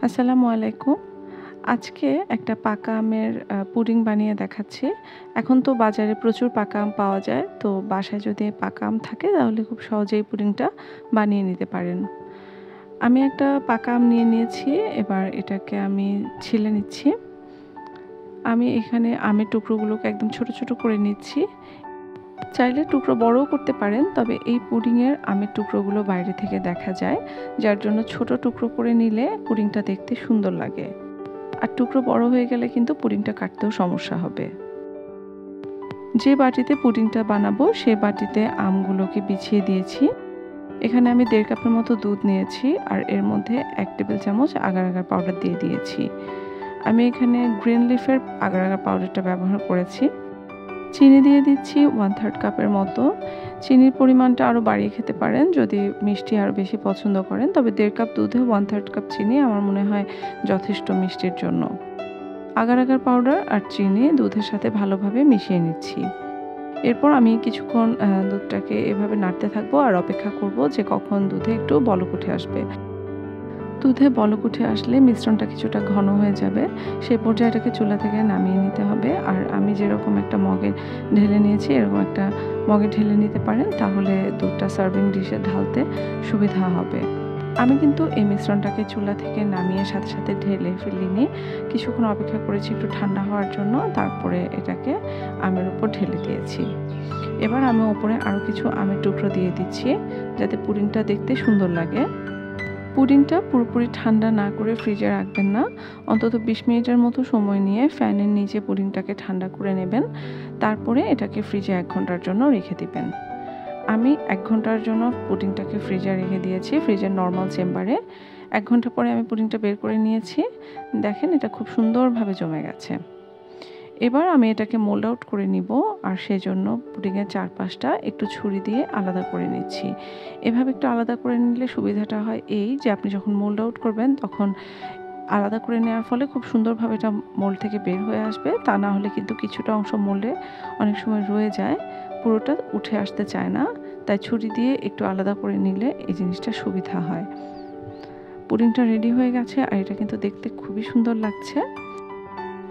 আসসালামু আলাইকুম। আজকে একটা পাকা আমের পুডিং বানিয়ে দেখাচ্ছি। এখন তো বাজারে প্রচুর পাকা আম পাওয়া যায়। তো বাসায় যদি পাকা আম থাকে তাহলে খুব সহজেই পুডিংটা বানিয়ে নিতে পারেন। আমি একটা পাকা আম নিয়ে নিয়েছি। এবার এটাকে আমি ছিলে নিচ্ছি। আমি এখানে আমের টুকরোগুলোকে একদম ছোট, ছোট করে নিচ্ছি। চাইলে টুকরো বড়ও করতে পারেন, তবে এই পুডিংয়ের আমের টুকরোগুলো বাইরে থেকে দেখা যায়, যার জন্য ছোট টুকরো করে নিলে পুডিংটা দেখতে সুন্দর লাগে। আর টুকরো বড় হয়ে গেলে কিন্তু পুডিংটা কাটতেও সমস্যা হবে। যে বাটিতে পুডিংটা বানাবো সেই বাটিতে আমগুলোকে বিছিয়ে দিয়েছি। এখানে আমি 1.5 কাপের মতো দুধ নিয়েছি আর এর মধ্যে 1 টেবিল চামচ আগার আগার পাউডার দিয়ে দিয়েছি। আমি এখানে গ্রিন লিফের আগার আগার পাউডারটা ব্যবহার করেছি। চিনি দিয়ে দিচ্ছি 1/3 কাপের মতো। চিনির পরিমাণটা আরও বাড়িয়ে খেতে পারেন যদি মিষ্টি আরও বেশি পছন্দ করেন, তবে 1.5 কাপ দুধে 1/3 কাপ চিনি আমার মনে হয় যথেষ্ট মিষ্টির জন্য। আগার আগার পাউডার আর চিনি দুধের সাথে ভালোভাবে মিশিয়ে নিচ্ছি। এরপর আমি কিছুক্ষণ দুধটাকে এভাবে নাড়তে থাকবো আর অপেক্ষা করব যে কখন দুধে একটু বলক উঠে আসবে। দুধে বলক উঠে আসলে মিশ্রণটা কিছুটা ঘন হয়ে যাবে। সেই পর্যায়ে এটাকে চুলা থেকে নামিয়ে নিতে হবে। আর আমি যেরকম একটা মগে ঢেলে নিয়েছি এরকম একটা মগে ঢেলে নিতে পারেন, তাহলে দুধটা সার্ভিং ডিশে ঢালতে সুবিধা হবে। আমি কিন্তু এই মিশ্রণটাকে চুলা থেকে নামিয়ে সাথে সাথে ঢেলে ফেলিনি। কিছুক্ষণ অপেক্ষা করেছি একটু ঠান্ডা হওয়ার জন্য, তারপরে এটাকে আমের উপর ঢেলে দিয়েছি। এবার আমি ওপরে আরও কিছু আমের টুকরো দিয়ে দিচ্ছি যাতে পুডিংটা দেখতে সুন্দর লাগে। পুডিংটা পুরোপুরি ঠান্ডা না করে ফ্রিজে রাখবেন না, অন্তত 20 মিনিটের মতো সময় নিয়ে ফ্যানের নিচে পুডিংটাকে ঠান্ডা করে নেবেন। তারপরে এটাকে ফ্রিজে 1 ঘন্টার জন্য রেখে দিবেন। আমি 1 ঘন্টার জন্য পুডিংটাকে ফ্রিজে রেখে দিয়েছি, ফ্রিজের নর্মাল চেম্বারে। 1 ঘন্টা পরে আমি পুডিংটা বের করে নিয়েছি। দেখেন এটা খুব সুন্দরভাবে জমে গেছে। এবার আমি এটাকে মোল্ড আউট করে নিব, আর সেজন্য পুডিংয়ের চারপাশটা একটু ছুরি দিয়ে আলাদা করে নিচ্ছি। এভাবে একটু আলাদা করে নিলে সুবিধাটা হয় এই যে আপনি যখন মোল্ড আউট করবেন তখন আলাদা করে নেওয়ার ফলে খুব সুন্দরভাবে এটা মোল্ড থেকে বের হয়ে আসবে। তা না হলে কিন্তু কিছুটা অংশ মোল্ডে অনেক সময় রয়ে যায়, পুরোটা উঠে আসতে চায় না। তাই ছুরি দিয়ে একটু আলাদা করে নিলে এই জিনিসটা সুবিধা হয়। পুডিংটা রেডি হয়ে গেছে আর এটা কিন্তু দেখতে খুবই সুন্দর লাগছে।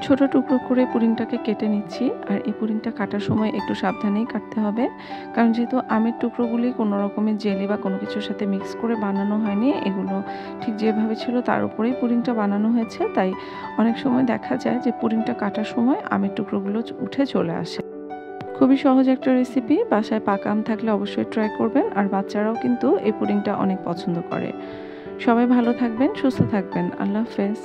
ছোট টুকরো করে পুডিংটাকে কেটে নিচ্ছি। আর এই পুডিংটা কাটার সময় একটু সাবধানেই কাটতে হবে, কারণ যেহেতু আমের টুকরোগুলি কোনো রকমের জেলি বা কোনো কিছুর সাথে মিক্স করে বানানো হয়নি, এগুলো ঠিক যেভাবে ছিল তার উপরেই পুডিংটা বানানো হয়েছে। তাই অনেক সময় দেখা যায় যে পুডিংটা কাটার সময় আমের টুকরোগুলো উঠে চলে আসে। খুবই সহজ একটা রেসিপি, বাসায় পাকা আম থাকলে অবশ্যই ট্রাই করবেন। আর বাচ্চারাও কিন্তু এই পুডিংটা অনেক পছন্দ করে। সবাই ভালো থাকবেন, সুস্থ থাকবেন। আল্লাহ হাফেজ।